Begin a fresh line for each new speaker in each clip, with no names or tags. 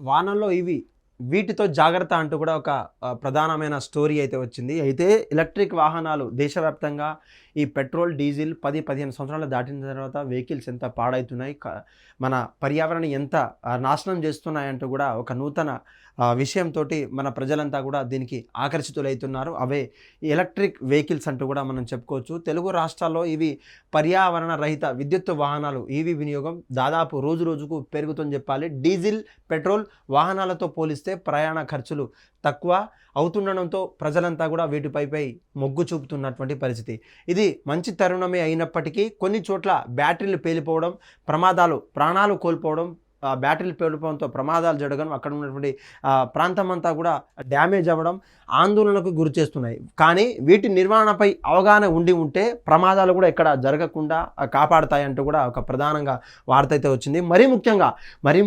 వానల్లో వీటితో జాగ్రత్త అంటూ కూడా ఒక ప్రధానమైన స్టోరీ అయితే వచ్చింది. అయితే ఎలక్ట్రిక్ వాహనాలు దేశవ్యాప్తంగా ఈ పెట్రోల్, డీజిల్ 10-15 సంవత్సరాలు దాటిన తర్వాత వెహికల్స్ ఎంత పాడవుతున్నాయి, మన పర్యావరణం ఎంత నాశనం చేస్తున్నాయంటూ కూడా ఒక నూతన విషయంతోటి మన ప్రజలంతా కూడా దీనికి ఆకర్షితులవుతున్నారు. అవే ఎలక్ట్రిక్ వెహికల్స్ అంటూ కూడా మనం చెప్పుకోవచ్చు. తెలుగు రాష్ట్రాల్లో ఇవి పర్యావరణ రహిత విద్యుత్ వాహనాలు ఈవీ వినియోగం దాదాపు రోజు రోజుకు పెరుగుతుందని చెప్పాలి. డీజిల్, పెట్రోల్ వాహనాలతో పోలిస్తే ప్రయాణ ఖర్చులు తక్కువ అవుతుండడంతో ప్రజలంతా కూడా వీటిపై మొగ్గు చూపుతున్నటువంటి పరిస్థితి. ఇది మంచి తరుణమే అయినప్పటికీ కొన్ని చోట్ల బ్యాటరీలు పేలిపోవడం, ప్రాణాలు కోల్పోవడం, బ్యాటరీలు పేలిపోవడంతో ప్రమాదాలు జరగడం, అక్కడ ఉన్నటువంటి ప్రాంతం అంతా కూడా డ్యామేజ్ అవ్వడం ఆందోళనకు గురి చేస్తున్నాయి. కానీ వీటి నిర్వహణపై అవగాహన ఉంటే ప్రమాదాలు కూడా ఇక్కడ జరగకుండా కాపాడుతాయంటూ కూడా ఒక ప్రధానంగా వార్త అయితే వచ్చింది. మరీ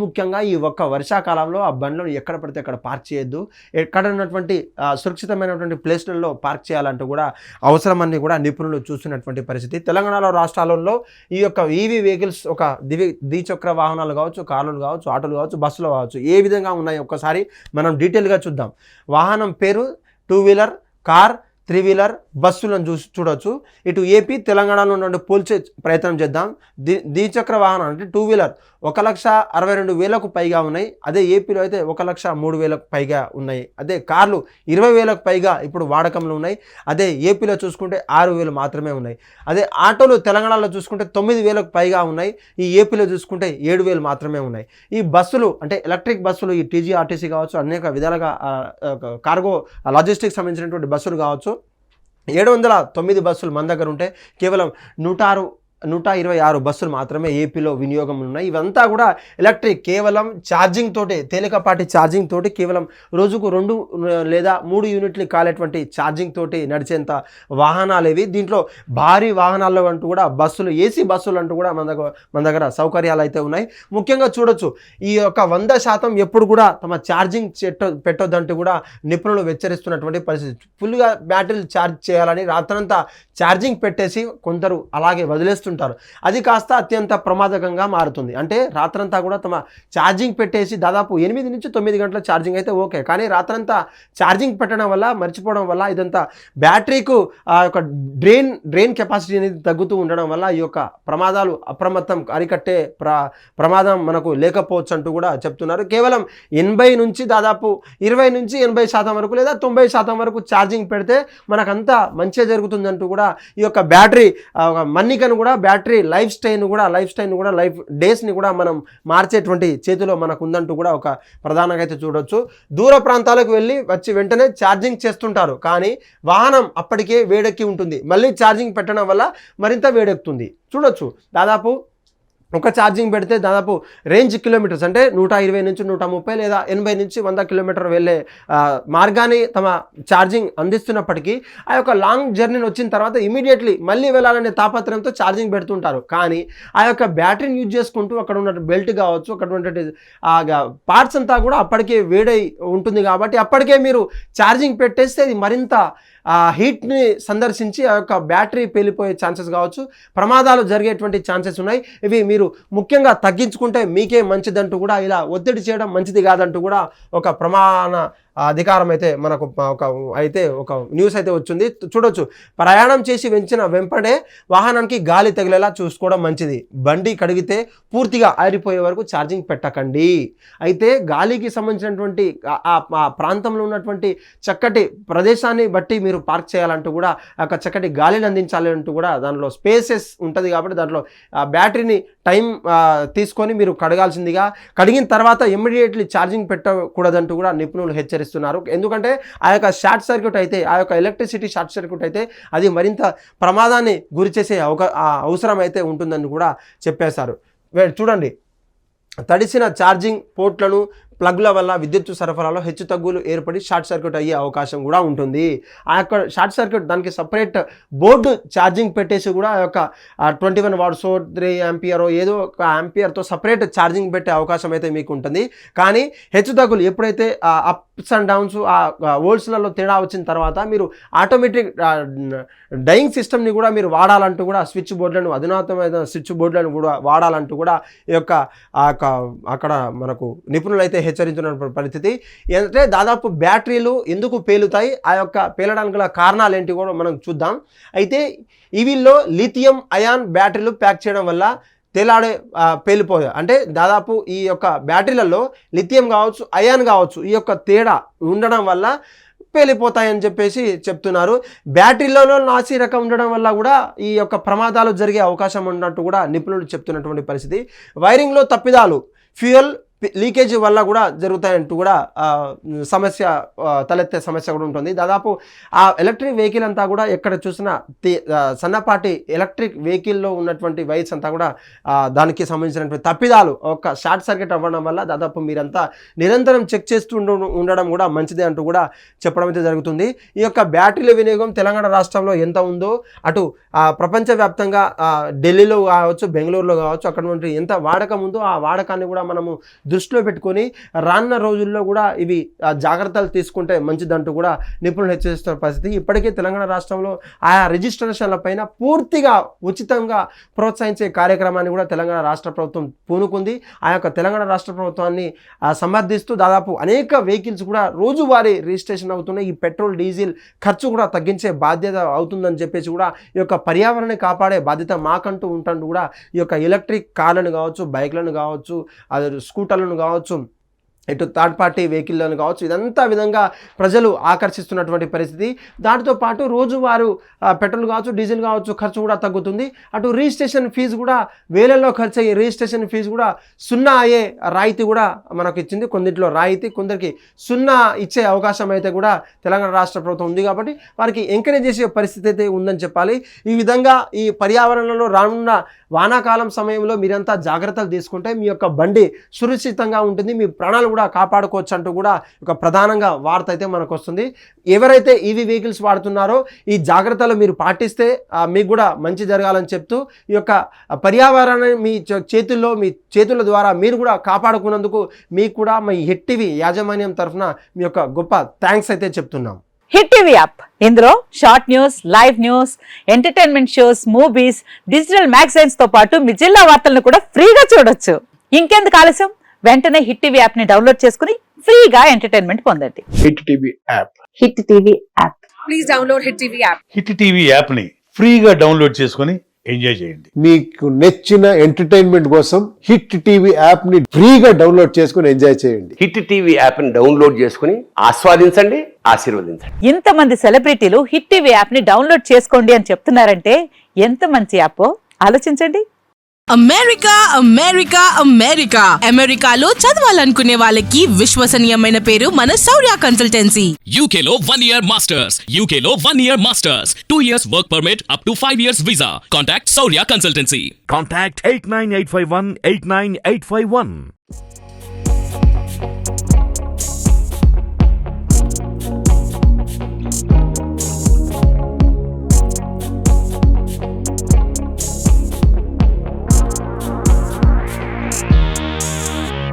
ముఖ్యంగా ఈ ఒక్క వర్షాకాలంలో ఆ బండ్లను ఎక్కడ పడితే అక్కడ పార్క్ చేయొద్దు. ఎక్కడ ఉన్నటువంటి సురక్షితమైనటువంటి ప్లేస్లలో పార్క్ చేయాలంటూ కూడా అవసరమని కూడా నిపుణులు చూస్తున్నటువంటి పరిస్థితి. తెలంగాణలో రాష్ట్రాలలో ఈ యొక్క ఈవీ వెహికల్స్ ఒక ద్విచక్ర వాహనాలు కావచ్చు, కార్లు కావచ్చు, ఆటోలు కావచ్చు, బస్సులు కావచ్చు, ఏ విధంగా ఉన్నాయి ఒక్కసారి మనం డీటెయిల్గా చూద్దాం. వాహనం పేరు 2 వీలర్, కార్, 3 వీలర్, బస్సులను చూడవచ్చు. ఇటు ఏపీ, తెలంగాణలో నుండి పోల్చే ప్రయత్నం చేద్దాం. ద్విచక్ర వాహనం అంటే 2 వీలర్ 1,62,000 పైగా ఉన్నాయి. అదే ఏపీలో అయితే 1,03,000 పైగా ఉన్నాయి. అదే కార్లు 20,000 పైగా ఇప్పుడు వాడకంలో ఉన్నాయి. అదే ఏపీలో చూసుకుంటే 6,000 మాత్రమే ఉన్నాయి. అదే ఆటోలు తెలంగాణలో చూసుకుంటే 9,000 పైగా ఉన్నాయి. ఈ ఏపీలో చూసుకుంటే 7,000 మాత్రమే ఉన్నాయి. ఈ బస్సులు అంటే ఎలక్ట్రిక్ బస్సులు, ఈ టీజీఆర్టీసీ కావచ్చు, అనేక విధాలుగా కార్గో లాజిస్టిక్స్ సంబంధించినటువంటి బస్సులు కావచ్చు, 709 బస్సులు మన దగ్గర ఉంటే కేవలం 126 బస్సులు మాత్రమే ఏపీలో వినియోగం ఉన్నాయి. ఇవంతా కూడా ఎలక్ట్రిక్, కేవలం ఛార్జింగ్ తోటి, తేలికపాటి ఛార్జింగ్ తోటి, కేవలం రోజుకు 2 లేదా 3 యూనిట్లు కాలేటువంటి ఛార్జింగ్ తోటి నడిచేంత వాహనాలు ఇవి. దీంట్లో భారీ వాహనాలు అంటూ కూడా బస్సులు, ఏసీ బస్సులు అంటూ కూడా మన దగ్గర సౌకర్యాలు అయితే ఉన్నాయి. ముఖ్యంగా చూడొచ్చు, ఈ యొక్క 100% ఎప్పుడు కూడా తమ ఛార్జింగ్ పెట్టొద్దంటూ కూడా నిపుణులు హెచ్చరిస్తున్నటువంటి పరిస్థితి. ఫుల్గా బ్యాటరీలు ఛార్జ్ చేయాలని రాత్రంతా ఛార్జింగ్ పెట్టేసి కొందరు అలాగే వదిలేస్తుంటారు. అది కాస్త అత్యంత ప్రమాదకంగా మారుతుంది. అంటే రాత్రంతా కూడా తమ ఛార్జింగ్ పెట్టేసి దాదాపు 8 నుంచి 9 గంటల ఛార్జింగ్ అయితే ఓకే, కానీ రాత్రంతా ఛార్జింగ్ పెట్టడం వల్ల, మర్చిపోవడం వల్ల ఇదంతా బ్యాటరీకు యొక్క డ్రైన్ కెపాసిటీ అనేది తగ్గుతూ ఉండడం వల్ల ఈ యొక్క ప్రమాదాలు అప్రమత్తం అరికట్టే ప్రమాదం మనకు లేకపోవచ్చు అంటూ కూడా చెప్తున్నారు. కేవలం 80 నుంచి దాదాపు 20 నుంచి 80% వరకు లేదా 90% వరకు ఛార్జింగ్ పెడితే మనకంతా మంచిగా జరుగుతుందంటూ కూడా ఈ యొక్క బ్యాటరీ మన్నికను కూడా, బ్యాటరీ లైఫ్ డేస్ని కూడా మనం మార్చేటువంటి చేతిలో మనకు ఉందంటూ కూడా ఒక ప్రధానంగా అయితే చూడొచ్చు. దూర ప్రాంతాలకు వచ్చి వెంటనే ఛార్జింగ్ చేస్తుంటారు, కానీ వాహనం అప్పటికే వేడెక్కి ఉంటుంది. మళ్ళీ ఛార్జింగ్ పెట్టడం వల్ల మరింత వేడెక్కుతుంది. చూడొచ్చు, దాదాపు ఒక ఛార్జింగ్ పెడితే దాదాపు రేంజ్ కిలోమీటర్స్ అంటే 120 నుంచి 130 లేదా 80 నుంచి 100 కిలోమీటర్ వెళ్ళే మార్గాన్ని తమ ఛార్జింగ్ అందిస్తున్నప్పటికీ ఆ యొక్క లాంగ్ జర్నీని వచ్చిన తర్వాత ఇమీడియట్లీ మళ్ళీ వెళ్ళాలనే తాపత్రయంతో ఛార్జింగ్ పెడుతుంటారు. కానీ ఆ యొక్క బ్యాటరీని యూజ్ చేసుకుంటూ అక్కడ ఉన్న బెల్ట్ కావచ్చు, అక్కడ ఉన్నటువంటి పార్ట్స్ అంతా కూడా అప్పటికే వేడై ఉంటుంది. కాబట్టి అప్పటికే మీరు ఛార్జింగ్ పెట్టేస్తే అది మరింత హీట్ని సందర్శించి ఆ యొక్క బ్యాటరీ పేలిపోయే ఛాన్సెస్ కావచ్చు, ప్రమాదాలు జరిగేటువంటి ఛాన్సెస్ ఉన్నాయి. ఇవి మీరు ముఖ్యంగా తగ్గించుకుంటే మీకే మంచిదంటూ కూడా, ఇలా ఒత్తిడి చేయడం మంచిది కాదంటూ కూడా ఒక ప్రమాణ అధికారం అయితే మనకు ఒక న్యూస్ అయితే వచ్చింది. చూడొచ్చు, ప్రయాణం చేసి వెంపడే వాహనానికి గాలి తగిలేలా చూసుకోవడం మంచిది. బండి కడిగితే పూర్తిగా ఆరిపోయే వరకు ఛార్జింగ్ పెట్టకండి. అయితే గాలికి సంబంధించినటువంటి ఆ ప్రాంతంలో ఉన్నటువంటి చక్కటి ప్రదేశాన్ని బట్టి మీరు పార్క్ చేయాలంటూ కూడా, ఒక చక్కటి గాలిని అందించాలి అంటూ కూడా దానిలో స్పేసెస్ ఉంటుంది. కాబట్టి దాంట్లో బ్యాటరీని టైం తీసుకొని మీరు కడగాల్సిందిగా, కడిగిన తర్వాత ఇమ్మీడియట్లీ ఛార్జింగ్ పెట్టకూడదంటూ కూడా నిపుణులు హెచ్చరిస్తున్నారు. ఎందుకంటే ఆ యొక్క షార్ట్ సర్క్యూట్ అయితే, ఆ యొక్క ఎలక్ట్రిసిటీ షార్ట్ సర్క్యూట్ అయితే అది మరింత ప్రమాదాన్ని గురి చేసే అవసరం అయితే ఉంటుందని కూడా చెప్పేశారు. చూడండి, తడిసిన ఛార్జింగ్ పోర్ట్లను, ప్లగ్ల వల్ల విద్యుత్ సరఫరాలో హెచ్చుతగ్గులు ఏర్పడి షార్ట్ సర్క్యూట్ అయ్యే అవకాశం కూడా ఉంటుంది. ఆ యొక్క షార్ట్ సర్క్యూట్ దానికి సపరేట్ బోర్డు ఛార్జింగ్ పెట్టేసి కూడా ఆ యొక్క 21 వాట్స్ 3 యాంపియర్ ఏదో ఒక యాంపియర్తో సపరేట్ ఛార్జింగ్ పెట్టే అవకాశం అయితే మీకు ఉంటుంది. కానీ హెచ్చుతగ్గులు ఎప్పుడైతే అప్స్ అండ్ డౌన్స్, ఆ వోల్ట్స్లలో తేడా వచ్చిన తర్వాత మీరు ఆటోమేటిక్ డయింగ్ సిస్టమ్ని కూడా మీరు వాడాలంటూ కూడా, స్విచ్ బోర్డులను, అధునాతమైన స్విచ్ బోర్డులను కూడా వాడాలంటూ కూడా ఈ యొక్క అక్కడ మనకు నిపుణులు అయితే హెచ్చరించిన పరిస్థితి. అంటే దాదాపు బ్యాటరీలు ఎందుకు పేలుతాయి, ఆ యొక్క పేలడానికి గల కారణాలు ఏంటి కూడా మనం చూద్దాం. అయితే వీళ్ళలో లిథియం అయాన్ బ్యాటరీలు ప్యాక్ చేయడం వల్ల తేలాడే పేలిపోయాయి. అంటే దాదాపు ఈ యొక్క బ్యాటరీలలో లిథియం కావచ్చు, అయాన్ కావచ్చు, ఈ యొక్క తేడా ఉండడం వల్ల పేలిపోతాయని చెప్పేసి చెప్తున్నారు. బ్యాటరీలలో నాసి రకం ఉండడం వల్ల కూడా ఈ యొక్క ప్రమాదాలు జరిగే అవకాశం ఉన్నట్టు కూడా నిపుణులు చెప్తున్నటువంటి పరిస్థితి. వైరింగ్లో తప్పిదాలు, ఫ్యూయల్ లీకేజ్ వల్ల కూడా జరుగుతాయంటూ కూడా సమస్య తలెత్తే సమస్య కూడా ఉంటుంది. దాదాపు ఆ ఎలక్ట్రిక్ వెహికల్ అంతా కూడా ఎక్కడ చూసినా సన్నపాటి ఎలక్ట్రిక్ వెహికల్లో ఉన్నటువంటి వైర్స్ అంతా కూడా దానికి సంబంధించినటువంటి తప్పిదాలు ఒక షార్ట్ సర్క్యూట్ అవ్వడం వల్ల దాదాపు మీరంతా నిరంతరం చెక్ చేస్తూ ఉండడం కూడా మంచిదే అంటూ కూడా చెప్పడం అయితే జరుగుతుంది. ఈ యొక్క బ్యాటరీల వినియోగం తెలంగాణ రాష్ట్రంలో ఎంత ఉందో, అటు ప్రపంచవ్యాప్తంగా ఢిల్లీలో కావచ్చు, బెంగళూరులో కావచ్చు, అక్కడ ఎంత వాడకం ఉందో ఆ వాడకాన్ని కూడా మనము దృష్టిలో పెట్టుకొని రానున్న రోజుల్లో కూడా ఇవి జాగ్రత్తలు తీసుకుంటే మంచిదంటూ కూడా నిపుణులు హెచ్చరిస్తున్న పరిస్థితి. ఇప్పటికే తెలంగాణ రాష్ట్రంలో ఆయా రిజిస్ట్రేషన్ల పైన పూర్తిగా ఉచితంగా ప్రోత్సహించే కార్యక్రమాన్ని కూడా తెలంగాణ రాష్ట్ర ప్రభుత్వం పూనుకుంది. ఆ యొక్క తెలంగాణ రాష్ట్ర ప్రభుత్వాన్ని సమర్థిస్తూ దాదాపు అనేక వెహికల్స్ కూడా రోజువారీ రిజిస్ట్రేషన్ అవుతున్నాయి. ఈ పెట్రోల్ డీజిల్ ఖర్చు కూడా తగ్గించే బాధ్యత అవుతుందని చెప్పేసి కూడా ఈ యొక్క పర్యావరణాన్ని కాపాడే బాధ్యత మాకంటూ ఉంటూ కూడా ఈ యొక్క ఎలక్ట్రిక్ కార్లను కావచ్చు, బైక్లను కావచ్చు, స్కూటర్లను కావచ్చు, ఇటు థర్డ్ పార్టీ వెహికల్లను కావచ్చు, ఇదంతా విధంగా ప్రజలు ఆకర్షిస్తున్నటువంటి పరిస్థితి. దాంతో పాటు రోజువారు పెట్రోల్ కావచ్చు, డీజిల్ కావచ్చు ఖర్చు కూడా తగ్గుతుంది. అటు రిజిస్ట్రేషన్ ఫీజు కూడా వేలల్లో ఖర్చు అయ్యే రిజిస్ట్రేషన్ ఫీజు కూడా 0 అయ్యే రాయితీ కూడా మనకు ఇచ్చింది. కొన్నింటిలో రాయితీ, కొందరికి 0 ఇచ్చే అవకాశం అయితే కూడా తెలంగాణ రాష్ట్ర ప్రభుత్వం ఉంది. కాబట్టి వారికి ఎంకరేజ్ చేసే పరిస్థితి అయితే ఉందని చెప్పాలి. ఈ విధంగా ఈ పర్యావరణంలో రానున్న వానాకాలం సమయంలో మీరంతా జాగ్రత్తలు తీసుకుంటే మీ యొక్క బండి సురక్షితంగా ఉంటుంది, మీ ప్రాణాలు కూడా కాపాడుకోవచ్చు అంటూ కూడా ఒక ప్రధానంగా వార్త అయితే మనకు వస్తుంది. ఎవరైతే ఈవీ వెహికల్స్ వాడుతున్నారో ఈ జాగ్రత్తలు మీరు పాటిస్తే మీకు కూడా మంచి జరగాలని చెప్తూ ఈ యొక్క పర్యావరణాన్ని మీ చేతుల్లో, మీ చేతుల ద్వారా మీరు కూడా కాపాడుకున్నందుకు మీకు కూడా మీ హిట్ టీవీ యాజమాన్యం తరఫున మీ యొక్క గొప్ప థ్యాంక్స్ అయితే చెప్తున్నాం.
హిట్ టీవీ యాప్, ఇందులో short news, live news, entertainment shows, movies, digital magazines తో పాటు మీ జిల్లా వార్తలను కూడా ఫ్రీగా చూడొచ్చు. ఇంకెందుకు ఆలస్యం, వెంటనే హిట్ టీవీ యాప్ ని డౌన్లోడ్ చేసుకుని ఫ్రీగా ఎంటర్టైన్మెంట్ పొందండి.
Hit TV app,
hit TV app,
please download hit TV app.
Hit TV app ని ఫ్రీగా డౌన్లోడ్ చేసుకుని ఎంజాయ్ చేయండి.
మీకు నచ్చిన ఎంటర్టైన్మెంట్ కోసం హిట్ టీవీ యాప్ ని ఫ్రీగా డౌన్లోడ్ చేసుకుని ఎంజాయ్ చేయండి.
హిట్ టీవీ యాప్ ని డౌన్లోడ్ చేసుకుని ఆస్వాదించండి, ఆశీర్వదించండి.
ఇంతమంది సెలబ్రిటీలు హిట్ టీవీ యాప్ ని డౌన్లోడ్ చేసుకోండి అని చెప్తున్నారంటే ఎంత మంచి యాప్ ఆలోచించండి.
అమెరికా అమెరికా అమెరికా అమెరికాలో చదవాలనుకునే వాళ్ళకి విశ్వసనీయమైన పేరు మన శౌర్య కన్సల్టెన్సీ.
UK లో 1 year masters, UK లో 1 year masters, 2 years work permit up to 5 years visa. Contact Saurya Consultancy.
Contact 89851 89851.